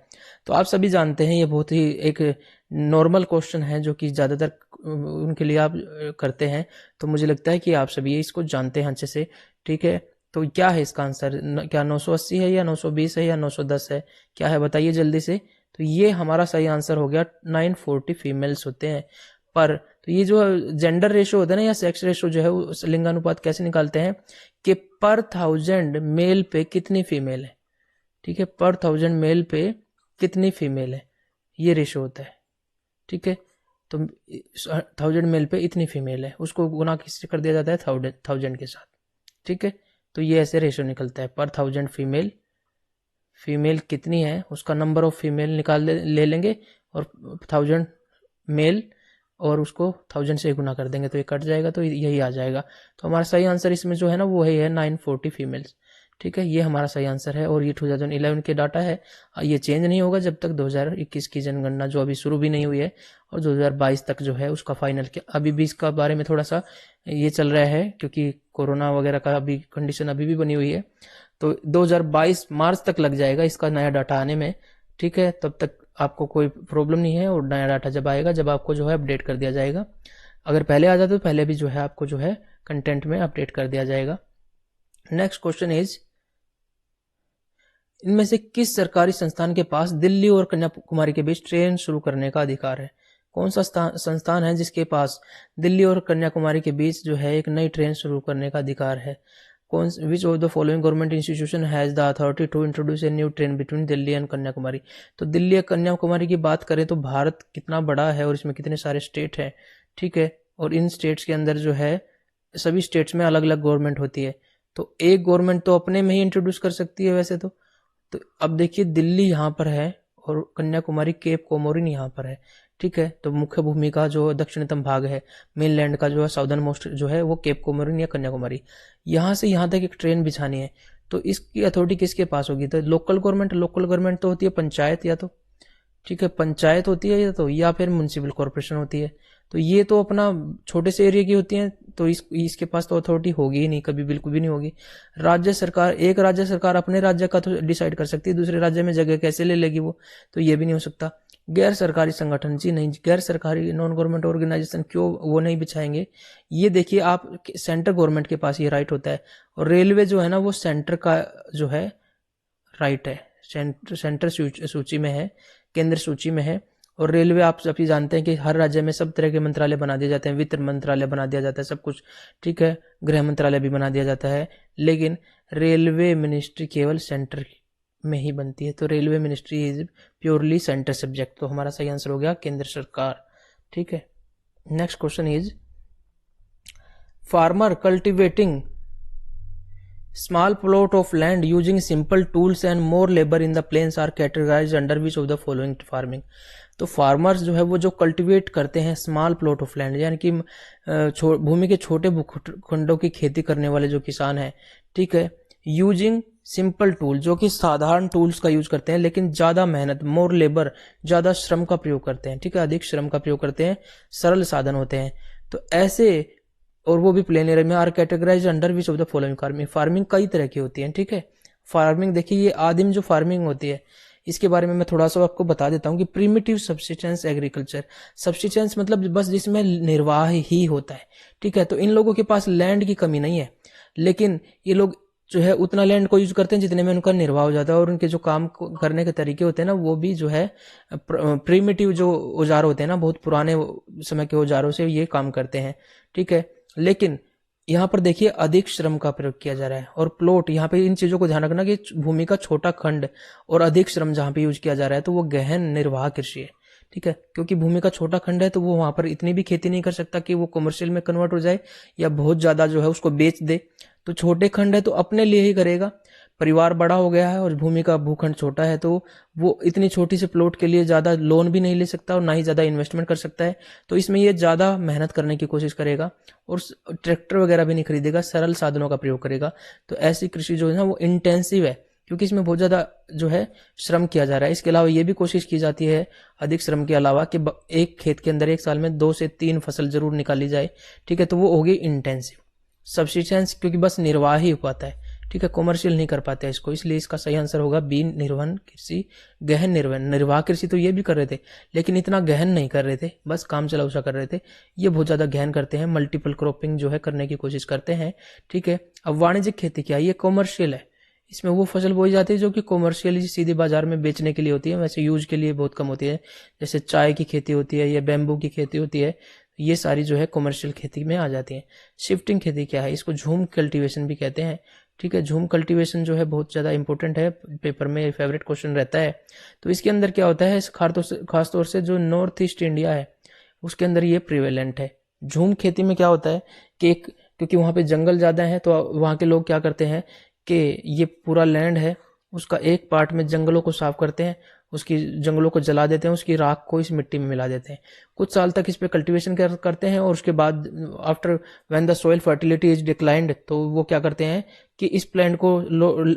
तो आप सभी जानते हैं ये बहुत ही एक नॉर्मल क्वेश्चन है जो कि ज्यादातर उनके लिए आप करते हैं, तो मुझे लगता है कि आप सभी इसको जानते हैं अच्छे से, ठीक है। तो क्या है इसका आंसर, क्या 980 है या 920 है या 910 है, क्या है बताइए जल्दी से। तो ये हमारा सही आंसर हो गया, 940 फीमेल्स होते हैं पर। तो ये जो जेंडर रेशो होता है ना या सेक्स रेशो जो है उस लिंगानुपात कैसे निकालते हैं कि पर 1000 मेल पे कितनी फीमेल है, ठीक है, पर 1000 मेल पे कितनी फीमेल है, ये रेशो होता है, ठीक है। तो 1000 मेल पे इतनी फीमेल है, उसको गुना किससे कर दिया जाता है 1000 के साथ, ठीक है। तो ये ऐसे रेशो निकलता है, पर 1000 फीमेल, फीमेल कितनी है उसका नंबर ऑफ फीमेल निकाल ले लेंगे, और 1000 मेल और उसको 1000 से गुना कर देंगे तो ये कट जाएगा, तो यही आ जाएगा। तो हमारा सही आंसर इसमें जो है ना वो है 940 फीमेल्स, ठीक है, ये हमारा सही आंसर है। और ये 2011 के डाटा है, ये चेंज नहीं होगा जब तक 2021 की जनगणना जो अभी शुरू भी नहीं हुई है, और 2022 तक जो है उसका फाइनल के अभी भी इसका बारे में थोड़ा सा ये चल रहा है क्योंकि कोरोना वगैरह का अभी कंडीशन अभी भी बनी हुई है। तो 2022 मार्च तक लग जाएगा इसका नया डाटा आने में, ठीक है। तब तक आपको कोई प्रॉब्लम नहीं है, और नया डाटा जब आएगा जब आपको जो है अपडेट कर दिया जाएगा। अगर पहले आ जाता तो पहले भी जो है आपको जो है कंटेंट में अपडेट कर दिया जाएगा। नेक्स्ट क्वेश्चन इज, इनमें से किस सरकारी संस्थान के पास दिल्ली और कन्याकुमारी के बीच ट्रेन शुरू करने का अधिकार है। कौन सा संस्थान है जिसके पास दिल्ली और कन्याकुमारी के बीच जो है एक नई ट्रेन शुरू करने का अधिकार है। कौन, which of the following government institution has the authority to introduce a new train between Delhi and Kanyakumari. तो दिल्ली और कन्याकुमारी की बात करें तो भारत कितना बड़ा है और इसमें कितने सारे स्टेट हैं, ठीक है, और इन स्टेट्स के अंदर जो है सभी स्टेट्स में अलग अलग गवर्नमेंट होती है। तो एक गवर्नमेंट तो अपने में ही इंट्रोड्यूस कर सकती है वैसे तो अब देखिए दिल्ली यहाँ पर है और कन्याकुमारी केप कोमोरिन यहाँ पर है, ठीक है। तो मुख्य भूमि का जो दक्षिणतम भाग है, मेनलैंड का जो है साउदर्न मोस्ट जो है वो केप कोमोरिन या कन्याकुमारी, यहाँ से यहाँ तक एक ट्रेन बिछानी है। तो इसकी अथॉरिटी किसके पास होगी, तो लोकल गवर्नमेंट तो होती है पंचायत, या तो ठीक है पंचायत होती है या फिर म्युनिसिपल कॉर्पोरेशन होती है। तो ये तो अपना छोटे से एरिया की होती हैं, तो इसके पास तो अथॉरिटी होगी ही नहीं, कभी बिल्कुल भी नहीं होगी। एक राज्य सरकार अपने राज्य का तो डिसाइड कर सकती है, दूसरे राज्य में जगह कैसे ले लेगी वो, तो ये भी नहीं हो सकता। गैर सरकारी संगठन, जी नहीं, गैर सरकारी नॉन गवर्नमेंट ऑर्गेनाइजेशन क्यों वो नहीं बिछाएंगे। ये देखिए आप सेंट्रल गवर्नमेंट के पास ये राइट होता है, और रेलवे जो है ना वो सेंटर का जो है राइट है, सेंटर सूची में है, केंद्र सूची में है। और रेलवे आप सभी जानते हैं कि हर राज्य में सब तरह के मंत्रालय बना दिए जाते हैं, वित्त मंत्रालय बना दिया जाता है, सब कुछ ठीक है, गृह मंत्रालय भी बना दिया जाता है, लेकिन रेलवे मिनिस्ट्री केवल सेंटर में ही बनती है। तो railway ministry is purely centre subject. तो हमारा सही आंसर हो गया केंद्र सरकार, ठीक है। Next question is, farmer cultivating small plot of land using simple tools and more labor in the plains are categorized under which of the following farming। तो फार्मर्स जो है वो जो कल्टीवेट करते हैं स्मॉल प्लॉट ऑफ लैंड, यानी कि भूमि के छोटे भूखंडों की खेती करने वाले जो किसान हैं, ठीक है, यूजिंग सिंपल टूल, जो कि साधारण टूल्स का यूज करते हैं लेकिन ज्यादा मेहनत, मोर लेबर, ज्यादा श्रम का प्रयोग करते हैं, ठीक है, अधिक श्रम का प्रयोग करते हैं, सरल साधन होते हैं। तो ऐसे, और वो भी प्लेन एरिया में, are categorize under which of the following farming. Farming कई तरह की होती है, ठीक है। फार्मिंग देखिए, ये आदिम जो फार्मिंग होती है इसके बारे में मैं थोड़ा सा आपको बता देता हूँ कि प्रिमिटिव सब्सिस्टेंस एग्रीकल्चर, सब्सिस्टेंस मतलब बस जिसमें निर्वाह ही होता है, ठीक है। तो इन लोगों के पास लैंड की कमी नहीं है, लेकिन ये लोग जो है उतना लैंड को यूज करते हैं जितने में उनका निर्वाह हो जाता है, और उनके जो काम करने के तरीके होते हैं ना, वो भी जो है प्रिमिटिव जो औजार होते हैं ना, बहुत पुराने समय के औजारों से ये काम करते हैं, ठीक है। लेकिन यहाँ पर देखिए अधिक श्रम का प्रयोग किया जा रहा है, और प्लॉट, यहाँ पे इन चीजों को ध्यान रखना कि भूमि का छोटा खंड और अधिक श्रम जहाँ पे यूज किया जा रहा है तो वो गहन निर्वाह कृषि है, ठीक है। क्योंकि भूमि का छोटा खंड है तो वो वहां पर इतनी भी खेती नहीं कर सकता कि वो कमर्शियल में कन्वर्ट हो जाए या बहुत ज्यादा जो है उसको बेच दे। तो छोटे खंड है तो अपने लिए ही करेगा, परिवार बड़ा हो गया है और भूमि का भूखंड छोटा है तो वो इतनी छोटी से प्लॉट के लिए ज्यादा लोन भी नहीं ले सकता और ना ही ज्यादा इन्वेस्टमेंट कर सकता है। तो इसमें ये ज्यादा मेहनत करने की कोशिश करेगा और ट्रैक्टर वगैरह भी नहीं खरीदेगा, सरल साधनों का प्रयोग करेगा। तो ऐसी कृषि जो है ना वो इंटेंसिव है, क्योंकि इसमें बहुत ज्यादा जो है श्रम किया जा रहा है। इसके अलावा ये भी कोशिश की जाती है अधिक श्रम के अलावा कि एक खेत के अंदर एक साल में 2 से 3 फसल जरूर निकाली जाए, ठीक है। तो वो होगी इंटेंसिव सब्सिस्टेंस, क्योंकि बस निर्वाह ही हो पाता है, ठीक है, कमर्शियल नहीं कर पाते इसको, इसलिए इसका सही आंसर होगा बी, निर्वहन कृषि, गहन निर्वहन। निर्वाह कृषि तो ये भी कर रहे थे लेकिन इतना गहन नहीं कर रहे थे, बस काम चलाऊ सा कर रहे थे। ये बहुत ज्यादा गहन करते हैं, मल्टीपल क्रॉपिंग जो है करने की कोशिश करते हैं, ठीक है। अब वाणिज्यिक खेती क्या है, ये कॉमर्शियल है, इसमें वो फसल बोई जाती है जो कि कॉमर्शियली सीधे बाजार में बेचने के लिए होती है, वैसे यूज के लिए बहुत कम होती है। जैसे चाय की खेती होती है या बैम्बू की खेती होती है, ये सारी जो है कॉमर्शियल खेती में आ जाती है। शिफ्टिंग खेती क्या है, इसको झूम कल्टीवेशन भी कहते हैं, ठीक है। झूम कल्टीवेशन जो है बहुत ज्यादा इंपॉर्टेंट है, पेपर में फेवरेट क्वेश्चन रहता है। तो इसके अंदर क्या होता है, खासतौर से जो नॉर्थ ईस्ट इंडिया है उसके अंदर ये प्रिवेलेंट है। झूम खेती में क्या होता है कि क्योंकि वहां पे जंगल ज्यादा है तो वहां के लोग क्या करते हैं कि ये पूरा लैंड है उसका एक पार्ट में जंगलों को साफ करते हैं, उसकी जंगलों को जला देते हैं, उसकी राख को इस मिट्टी में मिला देते हैं, कुछ साल तक इस पे कल्टीवेशन करते हैं और उसके बाद after when the soil fertility is declined तो वो क्या करते हैं कि इस प्लैंट को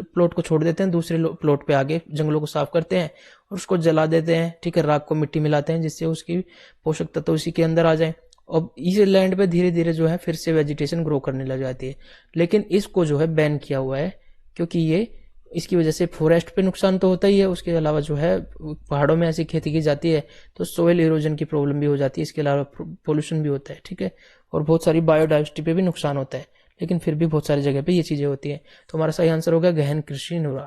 प्लॉट को छोड़ देते हैं, दूसरे प्लॉट पे आगे जंगलों को साफ करते हैं और उसको जला देते हैं, ठीक है, राख को मिट्टी मिलाते हैं जिससे उसकी पोषक तत्व उसी के अंदर आ जाए और इस लैंड पे धीरे धीरे जो है फिर से वेजिटेशन ग्रो करने लग जाती है। लेकिन इसको जो है बैन किया हुआ है क्योंकि ये इसकी वजह से फॉरेस्ट पे नुकसान तो होता ही है, उसके अलावा जो है पहाड़ों में ऐसी खेती की जाती है तो सोइल इरोजन की प्रॉब्लम भी हो जाती है, इसके अलावा पोल्यूशन भी होता है, ठीक है, और बहुत सारी बायोडाइवर्सिटी पे भी नुकसान होता है। लेकिन फिर भी बहुत सारी जगह पे ये चीजें होती हैं। तो हमारा सही आंसर होगा गहन कृषि निर्वाह।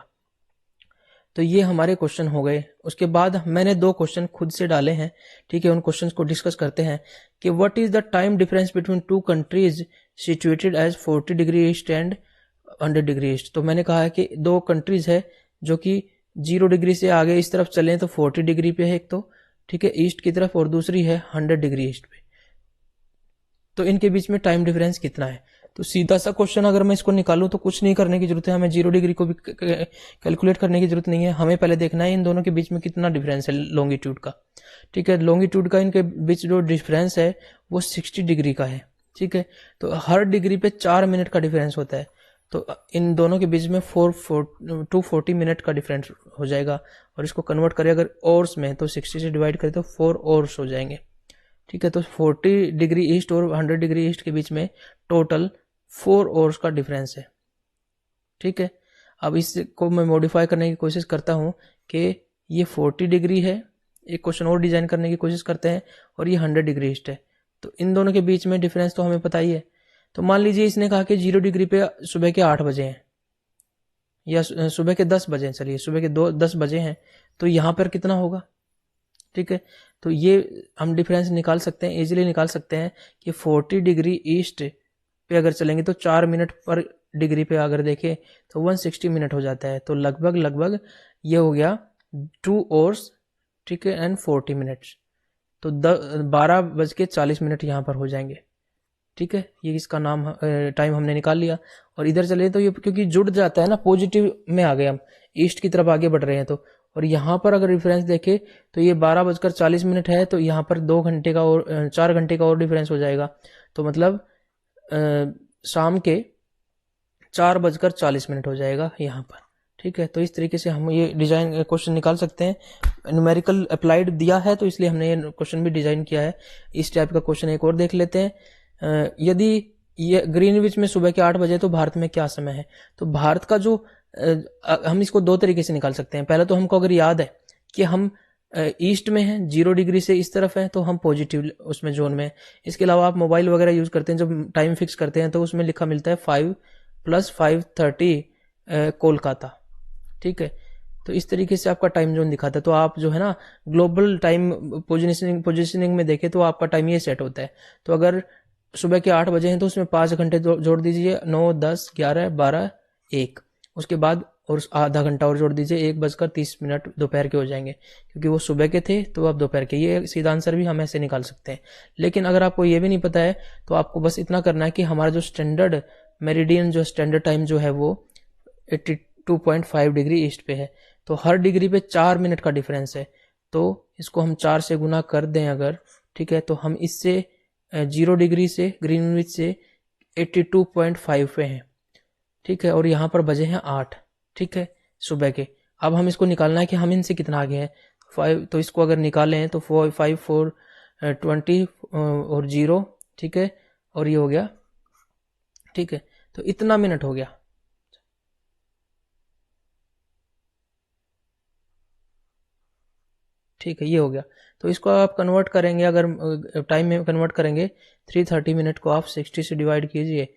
तो ये हमारे क्वेश्चन हो गए। उसके बाद मैंने 2 क्वेश्चन खुद से डाले हैं, ठीक है, उन क्वेश्चंस को डिस्कस करते हैं कि what is the time difference between 2 countries situated as 40 degree east and 100 degree east. तो मैंने कहा है कि 2 कंट्रीज है जो कि 0 डिग्री से आगे इस तरफ चलें तो 40 डिग्री पे है एक तो, ठीक है, ईस्ट की तरफ, और दूसरी है 100 डिग्री ईस्ट पे। तो इनके बीच में टाइम डिफरेंस कितना है। तो सीधा सा क्वेश्चन अगर मैं इसको निकालूं तो कुछ नहीं करने की जरूरत है, हमें 0 डिग्री को भी कैलकुलेट करने की जरूरत नहीं है, हमें पहले देखना है इन दोनों के बीच में कितना डिफरेंस है लॉन्गिट्यूड का, ठीक है। लॉन्गिट्यूड का इनके बीच जो डिफरेंस है वो 60 डिग्री का है, ठीक है। तो हर डिग्री पे 4 मिनट का डिफरेंस होता है, तो इन दोनों के बीच में 240 मिनट का डिफरेंस हो जाएगा। और इसको कन्वर्ट करें अगर आवर्स में तो 60 से डिवाइड करें तो 4 आवर्स हो जाएंगे, ठीक है। तो 40 डिग्री ईस्ट और 100 डिग्री ईस्ट के बीच में टोटल 4 आवर्स का डिफरेंस है, ठीक है। अब इसको मैं मॉडिफाई करने की कोशिश करता हूं कि ये 40 डिग्री है, एक क्वेश्चन और डिजाइन करने की कोशिश करते हैं, और ये 100 डिग्री ईस्ट है। तो इन दोनों के बीच में डिफरेंस तो हमें पता ही है। तो मान लीजिए इसने कहा कि 0 डिग्री पे सुबह के 8 बजे हैं या सुबह के 10 बजे हैं, चलिए सुबह के 10 बजे हैं, तो यहाँ पर कितना होगा, ठीक है। तो ये हम डिफरेंस निकाल सकते हैं, इजीली निकाल सकते हैं कि 40 डिग्री ईस्ट पे अगर चलेंगे तो 4 मिनट पर डिग्री पे अगर देखें तो 160 मिनट हो जाता है। तो लगभग ये हो गया 2 आवर्स, ठीक है, एंड 40 मिनट्स। तो 12:40 यहाँ पर हो जाएंगे, ठीक है। ये इसका नाम टाइम हमने निकाल लिया। और इधर चले तो ये क्योंकि जुड़ जाता है ना, पॉजिटिव में आ गए हम, ईस्ट की तरफ आगे बढ़ रहे हैं तो। और यहाँ पर अगर डिफरेंस देखें तो ये 12:40 है, तो यहाँ पर 2 घंटे का और 4 घंटे का और डिफरेंस हो जाएगा। तो मतलब शाम के 4:40 हो जाएगा यहाँ पर। ठीक है, तो इस तरीके से हम ये डिजाइन क्वेश्चन निकाल सकते हैं। न्यूमेरिकल अप्लाइड दिया है तो इसलिए हमने ये क्वेश्चन भी डिजाइन किया है। इस टाइप का क्वेश्चन एक और देख लेते हैं। यदि ये ग्रीनविच में सुबह के 8 बजे तो भारत में क्या समय है? तो भारत का जो हम इसको दो तरीके से निकाल सकते हैं। पहले तो हमको अगर याद है कि हम ईस्ट में है, 0 डिग्री से इस तरफ है, तो हम पॉजिटिव उसमें जोन में है। इसके अलावा आप मोबाइल वगैरह यूज करते हैं, जब टाइम फिक्स करते हैं तो उसमें लिखा मिलता है 5 + 5:30 कोलकाता। ठीक है, तो इस तरीके से आपका टाइम जोन दिखाता है। तो आप जो है ना ग्लोबल टाइम पोजिशनिंग में देखें तो आपका टाइम ये सेट होता है। तो अगर सुबह के 8 बजे हैं तो उसमें 5 घंटे जोड़ दीजिए, 9, 10, 11, 12, 1। उसके बाद और आधा घंटा और जोड़ दीजिए, 1:30 दोपहर के हो जाएंगे, क्योंकि वो सुबह के थे तो अब दोपहर के। ये सीधा आंसर भी हम ऐसे निकाल सकते हैं। लेकिन अगर आपको ये भी नहीं पता है तो आपको बस इतना करना है कि हमारा जो स्टैंडर्ड मेरिडियन, जो स्टैंडर्ड टाइम जो है वो 82.5 डिग्री ईस्ट पे है। तो हर डिग्री पे 4 मिनट का डिफरेंस है। तो इसको हम 4 से गुना कर दें अगर, ठीक है, तो हम इससे 0 डिग्री से, ग्रीनविच से 82.5 पे हैं। ठीक है, और यहाँ पर बजे हैं 8। ठीक है, सुबह के। अब हम इसको निकालना है कि हम इनसे कितना आगे हैं। 5, तो इसको अगर निकालें तो 4, 5, 4, 20 और 0। ठीक है, और ये हो गया। ठीक है, तो इतना मिनट हो गया। ठीक है, ये हो गया। तो इसको आप कन्वर्ट करेंगे, अगर टाइम में कन्वर्ट करेंगे, 330 मिनट को आप 60 से डिवाइड कीजिए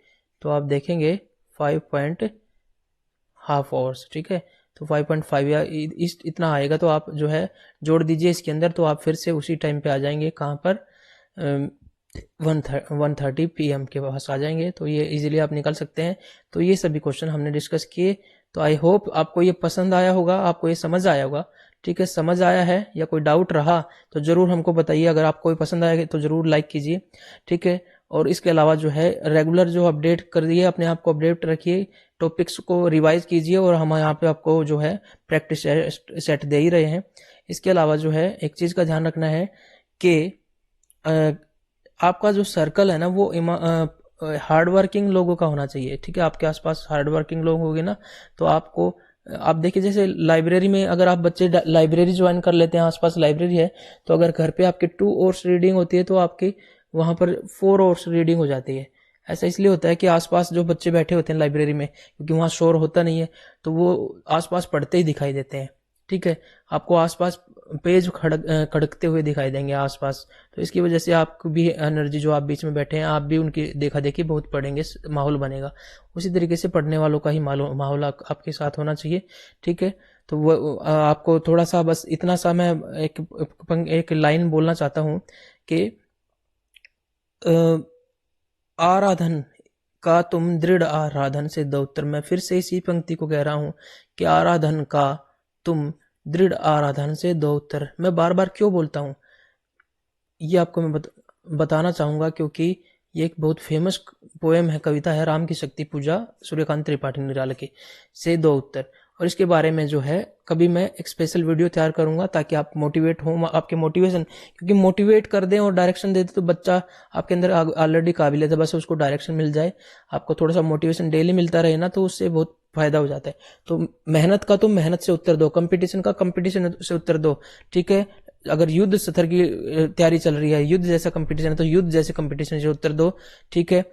तो आप देखेंगे 5.5 आवर्स। ठीक है, तो 5.5 या इतना आएगा। तो आप जो है जोड़ दीजिए इसके अंदर, तो आप फिर से उसी टाइम पे आ जाएंगे। कहाँ पर? 1:30 PM के पास आ जाएंगे। तो ये इजीली आप निकाल सकते हैं। तो ये सभी क्वेश्चन हमने डिस्कस किए। तो आई होप आपको ये पसंद आया होगा, आपको ये समझ आया होगा। ठीक है, समझ आया है या कोई डाउट रहा तो जरूर हमको बताइए। अगर आपको ये पसंद आया तो जरूर लाइक कीजिए। ठीक है, और इसके अलावा जो है रेगुलर जो अपडेट कर दिए, अपने आप को अपडेट रखिए, टॉपिक्स को रिवाइज कीजिए, और हम यहाँ पे आपको जो है प्रैक्टिस सेट दे ही रहे हैं। इसके अलावा जो है एक चीज का ध्यान रखना है कि आपका जो सर्कल है ना वो हार्ड वर्किंग लोगों का होना चाहिए। ठीक है, आपके आसपास हार्ड वर्किंग लोग होंगे ना, तो आपको, आप देखिए जैसे लाइब्रेरी में अगर आप बच्चे लाइब्रेरी ज्वाइन कर लेते हैं, आसपास लाइब्रेरी है, तो अगर घर पे आपके 2 आवर्स रीडिंग होती है तो आपकी वहां पर 4 आवर्स रीडिंग हो जाती है। ऐसा इसलिए होता है कि आसपास जो बच्चे बैठे होते हैं लाइब्रेरी में, क्योंकि वहां शोर होता नहीं है, तो वो आसपास पढ़ते ही दिखाई देते हैं। ठीक है, आपको आसपास पेज खड़कते हुए दिखाई देंगे आसपास। तो इसकी वजह से आपको भी एनर्जी, जो आप बीच में बैठे हैं, आप भी उनकी देखा देखी बहुत पढ़ेंगे, माहौल बनेगा। उसी तरीके से पढ़ने वालों का ही माहौल आपके साथ होना चाहिए। ठीक है, तो वो आपको थोड़ा सा, बस इतना सा मैं एक लाइन बोलना चाहता हूँ कि आराधन का तुम दृढ़ आराधन से दो उत्तर। मैं फिर से इसी पंक्ति को कह रहा हूं कि आराधन का तुम दृढ़ आराधन से दो उत्तर। मैं बार बार क्यों बोलता हूं ये आपको मैं बताना चाहूंगा, क्योंकि ये एक बहुत फेमस पोएम है, कविता है, राम की शक्ति पूजा, सूर्यकांत त्रिपाठी निराला की, से दो उत्तर। और इसके बारे में जो है कभी मैं एक स्पेशल वीडियो तैयार करूंगा ताकि आप मोटिवेट हो, आपके मोटिवेशन, क्योंकि मोटिवेट कर दें और डायरेक्शन दे दे तो बच्चा आपके अंदर ऑलरेडी काबिलियत है, बस उसको डायरेक्शन मिल जाए, आपको थोड़ा सा मोटिवेशन डेली मिलता रहे ना, तो उससे बहुत फायदा हो जाता है। तो मेहनत का तुम मेहनत से उत्तर दो, कंपटीशन का कंपटीशन से उत्तर दो। ठीक है, अगर युद्ध स्तर की तैयारी चल रही है, युद्ध जैसा कंपटीशन है, तो युद्ध जैसे कंपटीशन से उत्तर दो। ठीक है,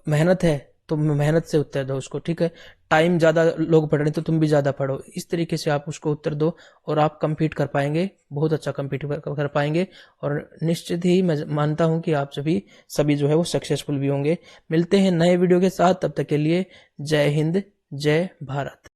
मेहनत है तो मेहनत से उत्तर दो उसको। ठीक है, टाइम ज्यादा लोग पढ़ रहे हैं तो तुम भी ज्यादा पढ़ो। इस तरीके से आप उसको उत्तर दो और आप compete कर पाएंगे, बहुत अच्छा compete कर पाएंगे। और निश्चित ही मैं मानता हूं कि आप सभी जो है वो सक्सेसफुल भी होंगे। मिलते हैं नए वीडियो के साथ, तब तक के लिए जय हिंद, जय भारत।